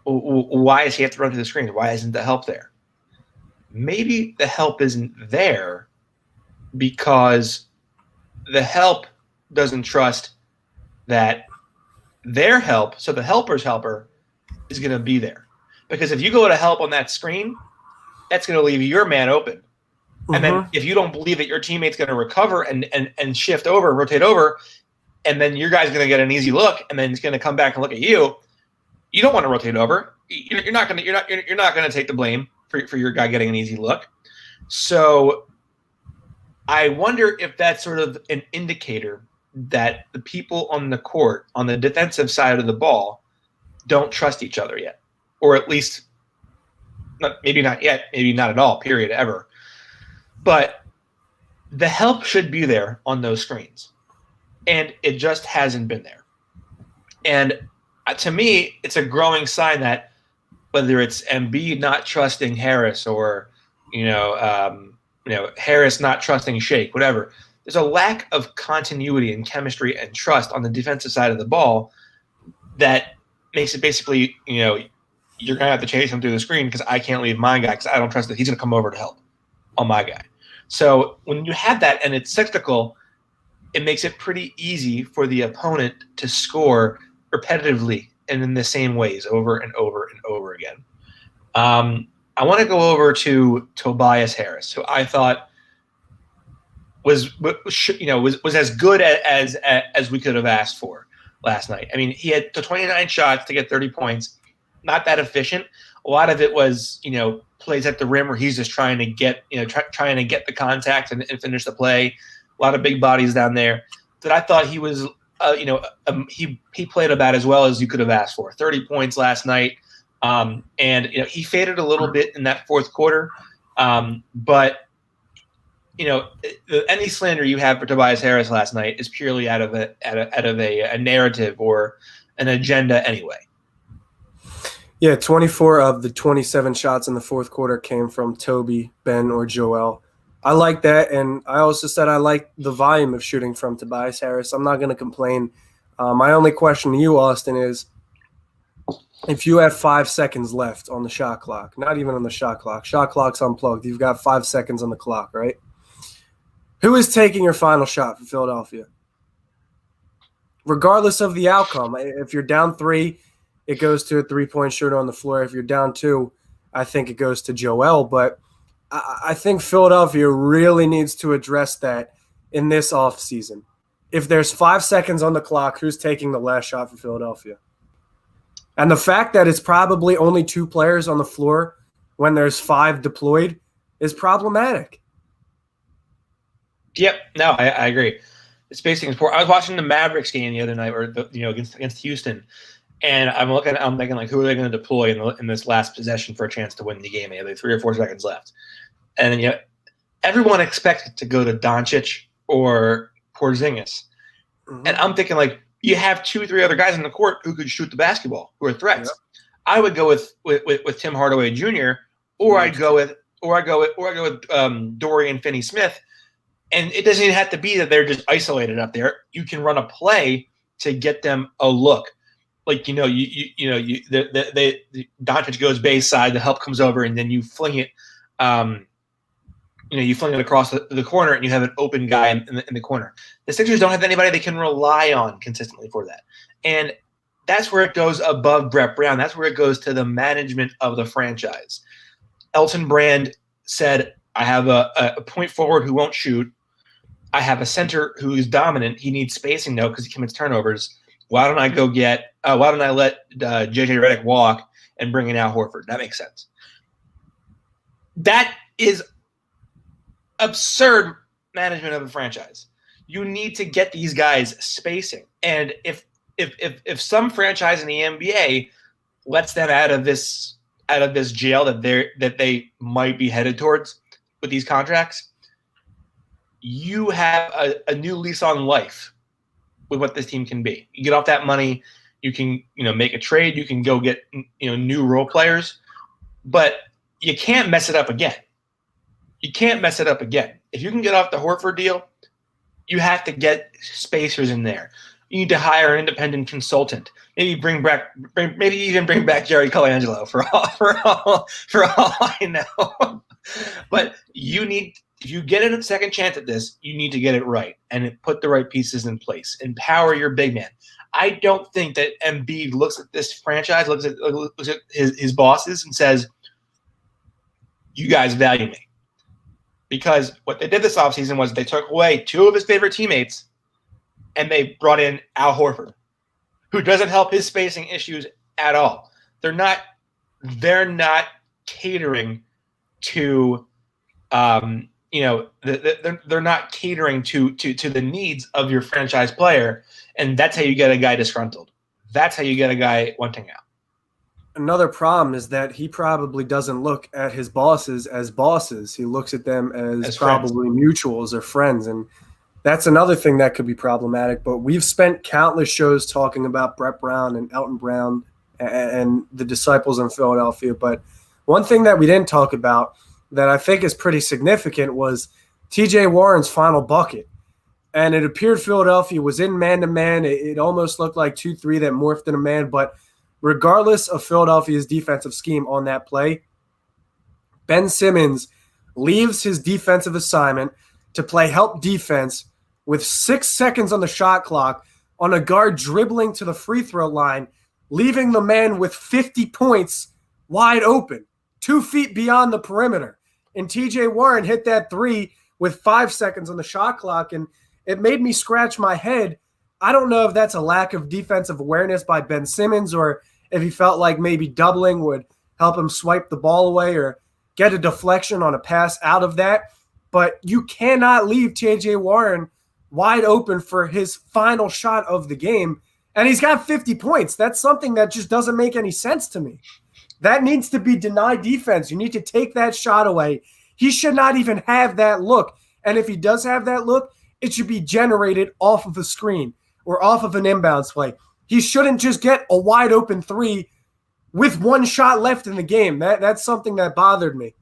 why does he have to run through the screens? Why isn't the help there? Maybe the help isn't there because the help doesn't trust that their help, so the helper's helper, is going to be there. Because if you go to help on that screen, that's going to leave your man open. Mm-hmm. And then if you don't believe that your teammate's going to recover and shift over, rotate over, and then your guy's going to get an easy look, and then he's going to come back and look at you, you don't want to rotate over. You're not going to take the blame for your guy getting an easy look. So I wonder if that's sort of an indicator that the people on the court, on the defensive side of the ball, don't trust each other yet, or at least maybe not yet, maybe not at all, period, ever. But the help should be there on those screens, and it just hasn't been there. And to me, it's a growing sign that whether it's Embiid not trusting Harris or Harris not trusting Shake, whatever, there's a lack of continuity and chemistry and trust on the defensive side of the ball that makes it basically, you're going to have to chase him through the screen because I can't leave my guy because I don't trust that he's going to come over to help on my guy. So when you have that and it's cyclical, it makes it pretty easy for the opponent to score repetitively and in the same ways over and over and over again. I want to go over to Tobias Harris, who I thought was as good as we could have asked for last night. I mean, he had 29 shots to get 30 points. Not that efficient. A lot of it was, plays at the rim where he's just trying to get, trying to get the contact and finish the play. A lot of big bodies down there. That I thought he was, he played about as well as you could have asked for. 30 points last night. And he faded a little bit in that fourth quarter. But any slander you have for Tobias Harris last night is purely out of a narrative or an agenda anyway. Yeah, 24 of the 27 shots in the fourth quarter came from Toby, Ben, or Joel. I like that, and I also said I like the volume of shooting from Tobias Harris. I'm not going to complain. My only question to you, Austin, is if you have 5 seconds left on the shot clock, not even on the shot clock's unplugged. You've got 5 seconds on the clock, right? Who is taking your final shot for Philadelphia? Regardless of the outcome, if you're down 3, it goes to a three-point shooter on the floor. If you're down 2, I think it goes to Joel. But I think Philadelphia really needs to address that in this offseason. If there's 5 seconds on the clock, who's taking the last shot for Philadelphia? And the fact that it's probably only 2 players on the floor when there's 5 deployed is problematic. Yep, no, I agree. The spacing is poor. I was watching the Mavericks game the other night, against Houston, and I'm thinking like, who are they going to deploy in this last possession for a chance to win the game? They have like 3 or 4 seconds left, and then everyone expected to go to Doncic or Porzingis, and I'm thinking like, you have 2 or 3 other guys on the court who could shoot the basketball, who are threats. Yep. I would go with Tim Hardaway Jr. or I'd go with Dorian Finney-Smith. And it doesn't even have to be that they're just isolated up there. You can run a play to get them a look. Like, Doncic goes base side, the help comes over, and then you fling it. You fling it across the corner, and you have an open guy in the corner. The Sixers don't have anybody they can rely on consistently for that, and that's where it goes above Brett Brown. That's where it goes to the management of the franchise. Elton Brand said, "I have a point forward who won't shoot. I have a center who is dominant. He needs spacing though because he commits turnovers. Why don't I let JJ Redick walk and bring in Al Horford?" That makes sense. That is absurd management of a franchise. You need to get these guys spacing. And if some franchise in the NBA lets them out of this jail that they might be headed towards with these contracts, you have a new lease on life with what this team can be. You get off that money, you can make a trade, you can go get new role players, but you can't mess it up again. You can't mess it up again. If you can get off the Horford deal, you have to get spacers in there. You need to hire an independent consultant. Maybe even bring back Jerry Colangelo for all I know. But if you get a second chance at this, you need to get it right and put the right pieces in place. Empower your big man. I don't think that Embiid looks at this franchise, looks at his bosses and says, you guys value me. Because what they did this offseason was they took away two of his favorite teammates and they brought in Al Horford, who doesn't help his spacing issues at all. They're not catering to they're not catering to the needs of your franchise player, and that's how you get a guy disgruntled. That's how you get a guy wanting out. Another problem is that he probably doesn't look at his bosses as bosses. He looks at them as probably mutuals or friends, and that's another thing that could be problematic. But we've spent countless shows talking about Brett Brown and Elton Brown and the disciples in Philadelphia. But one thing that we didn't talk about that I think is pretty significant was TJ Warren's final bucket. And it appeared Philadelphia was in man-to-man. It almost looked like 2-3 that morphed in a man. But regardless of Philadelphia's defensive scheme on that play, Ben Simmons leaves his defensive assignment to play help defense with 6 seconds on the shot clock on a guard dribbling to the free throw line, leaving the man with 50 points wide open, 2 feet beyond the perimeter. And TJ Warren hit that three with 5 seconds on the shot clock, and it made me scratch my head. I don't know if that's a lack of defensive awareness by Ben Simmons or if he felt like maybe doubling would help him swipe the ball away or get a deflection on a pass out of that. But you cannot leave TJ Warren wide open for his final shot of the game. And he's got 50 points. That's something that just doesn't make any sense to me. That needs to be denied defense. You need to take that shot away. He should not even have that look. And if he does have that look, it should be generated off of a screen or off of an inbounds play. He shouldn't just get a wide open three with 1 shot left in the game. That's something that bothered me.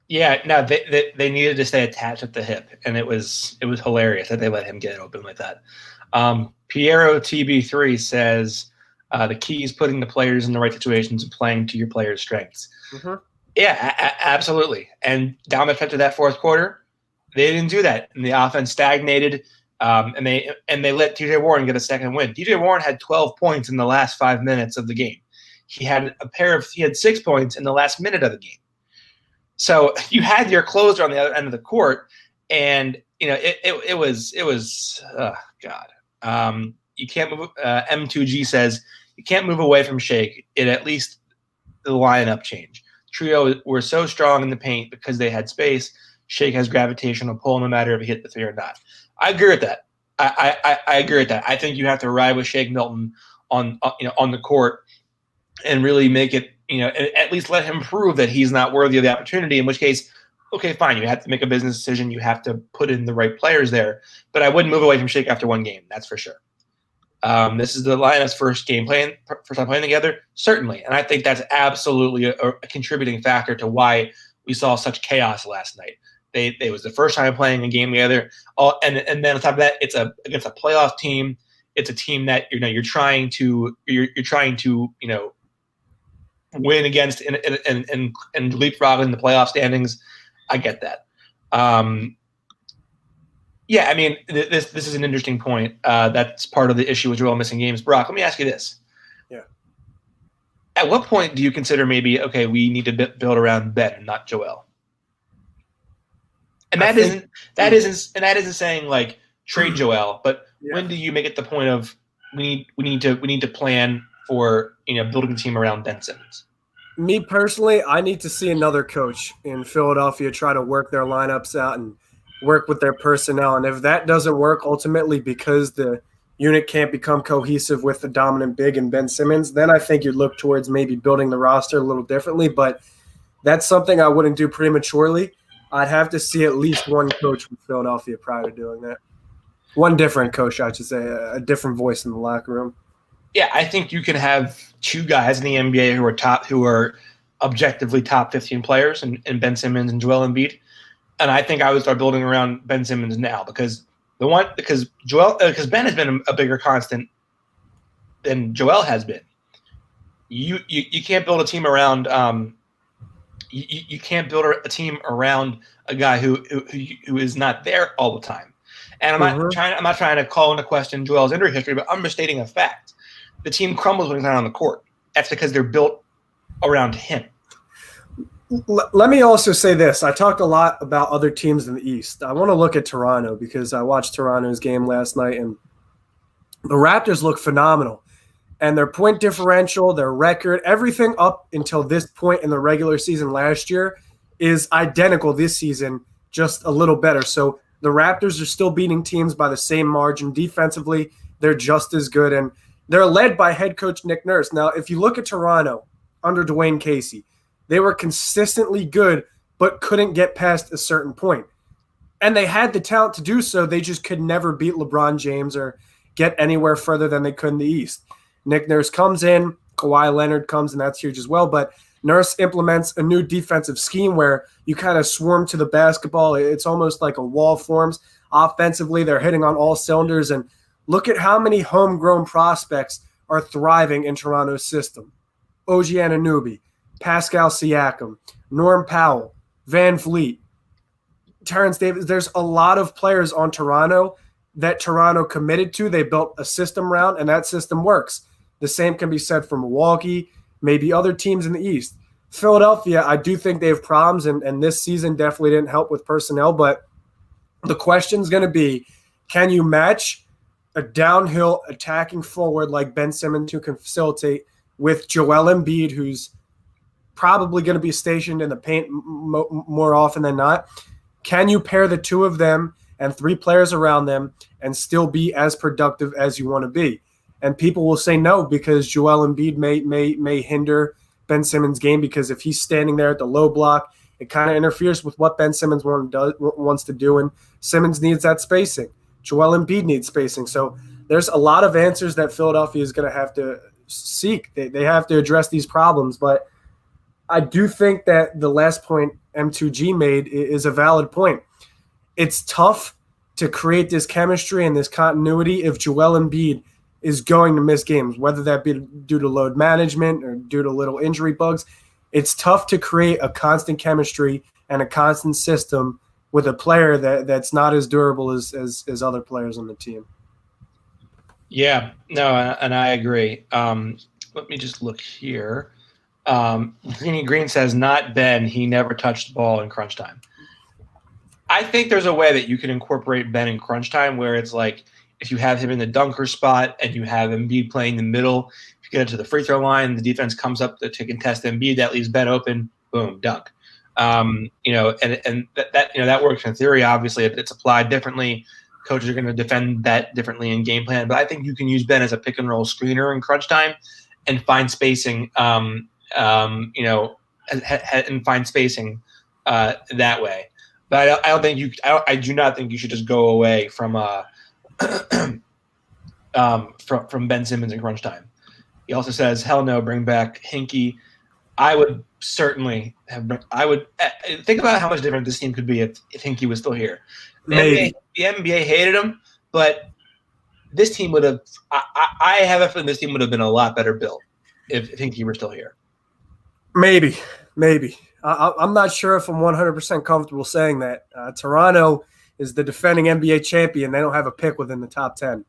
Yeah, no, they needed to stay attached at the hip, and it was hilarious that they let him get open like that. Piero TB3 says the key is putting the players in the right situations and playing to your players' strengths. Mm-hmm. Yeah, absolutely. And down the stretch of that fourth quarter, they didn't do that, and the offense stagnated. And they let TJ Warren get a second win. TJ Warren had 12 points in the last 5 minutes of the game. He had 6 points in the last minute of the game. So you had your closer on the other end of the court, and it was God. You can't move. M2G says you can't move away from Shake. It at least the lineup change. Trio were so strong in the paint because they had space. Shake has gravitational pull no matter if he hit the three or not. I agree with that. I agree with that. I think you have to ride with Shake Milton on the court and really make it, at least let him prove that he's not worthy of the opportunity, in which case, okay, fine, you have to make a business decision. You have to put in the right players there. But I wouldn't move away from Shake after one game, that's for sure. This is the Lions' first time playing together, certainly. And I think that's absolutely a contributing factor to why we saw such chaos last night. It was the first time playing a game together. And then on top of that, it's against a playoff team. It's a team that you're trying to win against and leapfrog in the playoff standings. I get that. Yeah, I mean, this is an interesting point. That's part of the issue with Joel missing games. Brock, let me ask you this. Yeah. At what point do you consider maybe, okay, we need to build around Ben and not Joel? And that isn't saying like trade Joel, but when do you make it the point of we need to plan for building a team around Ben Simmons? Me personally, I need to see another coach in Philadelphia try to work their lineups out and work with their personnel. And if that doesn't work ultimately because the unit can't become cohesive with the dominant big and Ben Simmons, then I think you'd look towards maybe building the roster a little differently. But that's something I wouldn't do prematurely. I'd have to see at least one coach from Philadelphia prior to doing that. One different coach, I should say, a different voice in the locker room. Yeah, I think you can have two guys in the NBA who are objectively top 15 players in Ben Simmons and Joel Embiid. And I think I would start building around Ben Simmons now because Ben has been a bigger constant than Joel has been. You can't build a team around you can't build a team around a guy who is not there all the time. And I'm not trying to call into question Joel's injury history, but I'm just stating a fact. The team crumbles when he's not on the court. That's because they're built around him. Let me also say this. I talked a lot about other teams in the East. I want to look at Toronto because I watched Toronto's game last night, and the Raptors look phenomenal. And their point differential, their record, everything up until this point in the regular season last year is identical this season, just a little better. So the Raptors are still beating teams by the same margin. Defensively, they're just as good, and they're led by head coach Nick Nurse. Now, if you look at Toronto under Dwayne Casey, they were consistently good but couldn't get past a certain point. And they had the talent to do so. They just could never beat LeBron James or get anywhere further than they could in the East. Nick Nurse comes in, Kawhi Leonard comes, and that's huge as well. But Nurse implements a new defensive scheme where you kind of swarm to the basketball. It's almost like a wall forms. Offensively, they're hitting on all cylinders. And look at how many homegrown prospects are thriving in Toronto's system. OG Anunoby, Pascal Siakam, Norm Powell, Van Vliet, Terrence Davis. There's a lot of players on Toronto that Toronto committed to. They built a system around, and that system works. The same can be said for Milwaukee, maybe other teams in the East. Philadelphia, I do think they have problems, and this season definitely didn't help with personnel, but the question is going to be, can you match a downhill attacking forward like Ben Simmons who can facilitate with Joel Embiid, who's probably going to be stationed in the paint more often than not? Can you pair the two of them and three players around them and still be as productive as you want to be? And people will say no because Joel Embiid may hinder Ben Simmons' game because if he's standing there at the low block, it kind of interferes with what Ben Simmons wants to do, and Simmons needs that spacing. Joel Embiid needs spacing. So there's a lot of answers that Philadelphia is going to have to seek. They have to address these problems, but I do think that the last point M2G made is a valid point. It's tough to create this chemistry and this continuity if Joel Embiid is going to miss games, whether that be due to load management or due to little injury bugs. It's tough to create a constant chemistry and a constant system with a player that's not as durable as other players on the team. Yeah, no, and I agree. Let me just look here. Greeny Green says, not Ben. He never touched the ball in crunch time. I think there's a way that you can incorporate Ben in crunch time where it's like if you have him in the dunker spot and you have Embiid playing the middle, if you get it to the free throw line, the defense comes up to contest Embiid, that leaves Ben open, boom, dunk. And that works in theory. Obviously, it's applied differently. Coaches are going to defend that differently in game plan. But I think you can use Ben as a pick and roll screener in crunch time and find spacing. And find spacing that way. But I do not think you should just go away from Ben Simmons in crunch time. He also says, hell no, bring back Hinkie. I would certainly think about how much different this team could be if Hinkie was still here. The NBA hated him, but this team would have I have a feeling this team would have been a lot better built if Hinkie were still here. Maybe. I'm not sure if I'm 100% comfortable saying that. Toronto is the defending NBA champion. They don't have a pick within the top 10.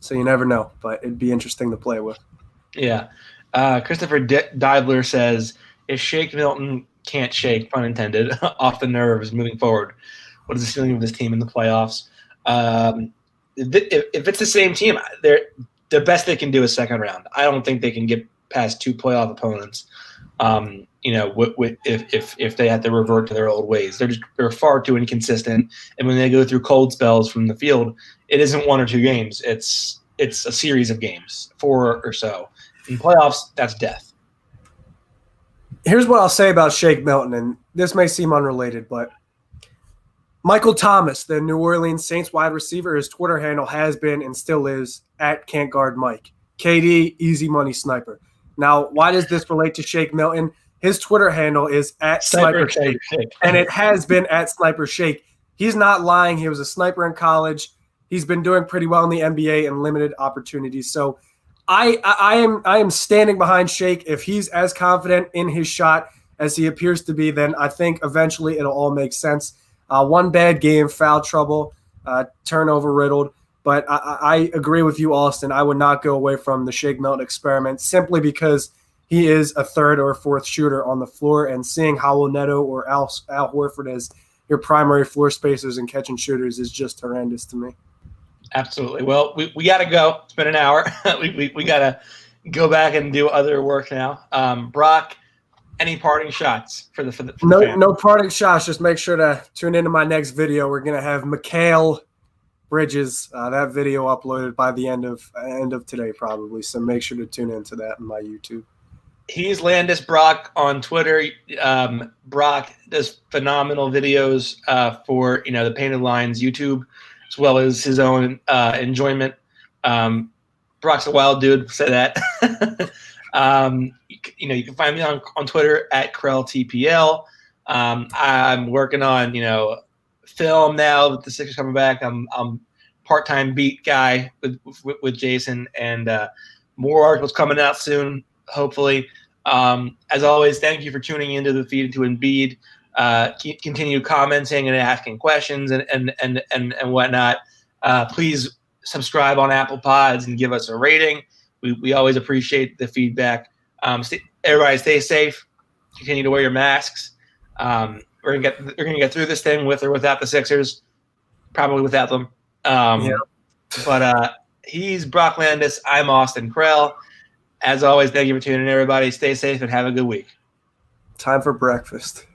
So you never know, but it'd be interesting to play with. Yeah. Christopher Dibler says, if Shake Milton can't shake, pun intended, off the nerves moving forward, what is the feeling of this team in the playoffs? If it's the same team, the best they can do is second round. I don't think they can get past two playoff opponents. If they have to revert to their old ways, they're far too inconsistent. And when they go through cold spells from the field, it isn't one or two games. It's a series of games, 4 or so. In playoffs, that's death. Here's what I'll say about Shake Milton, and this may seem unrelated, but Michael Thomas, the New Orleans Saints wide receiver, his Twitter handle has been and still is @Can'tGuardMike. KD, easy money sniper. Now, why does this relate to Shake Milton? His Twitter handle is at Sniper Shake, and it has been at Sniper Shake. He's not lying. He was a sniper in college. He's been doing pretty well in the NBA and limited opportunities. So I am standing behind Shake. If he's as confident in his shot as he appears to be, then I think eventually it'll all make sense. One bad game, foul trouble, turnover riddled. But I agree with you, Austin. I would not go away from the Shake Milton experiment simply because he is a third or fourth shooter on the floor, and seeing Howell Neto or Al Horford as your primary floor spacers and catch and shooters is just horrendous to me. Absolutely. Well, we got to go. It's been an hour. we got to go back and do other work now. Brock, any parting shots for the fans? No parting shots. Just make sure to tune into my next video. We're going to have Mikal Bridges, that video uploaded by the end of today probably. So make sure to tune into that on my YouTube. He's Landis Brock on Twitter. Brock does phenomenal videos for the Painted Lines YouTube, as well as his own enjoyment. Brock's a wild dude. Say that. You can find me on Twitter at KrellTPL. I'm working on film now with the Sixers coming back. I'm part-time beat guy with Jason, and more articles coming out soon, hopefully. As always, thank you for tuning into the Feed to Embiid. Continue commenting and asking questions and whatnot. Please subscribe on Apple Pods and give us a rating. We always appreciate the feedback. Everybody stay safe. Continue to wear your masks. We're gonna get through this thing with or without the Sixers. Probably without them. But he's Brock Landis. I'm Austin Krell. As always, thank you for tuning in, everybody. Stay safe and have a good week. Time for breakfast.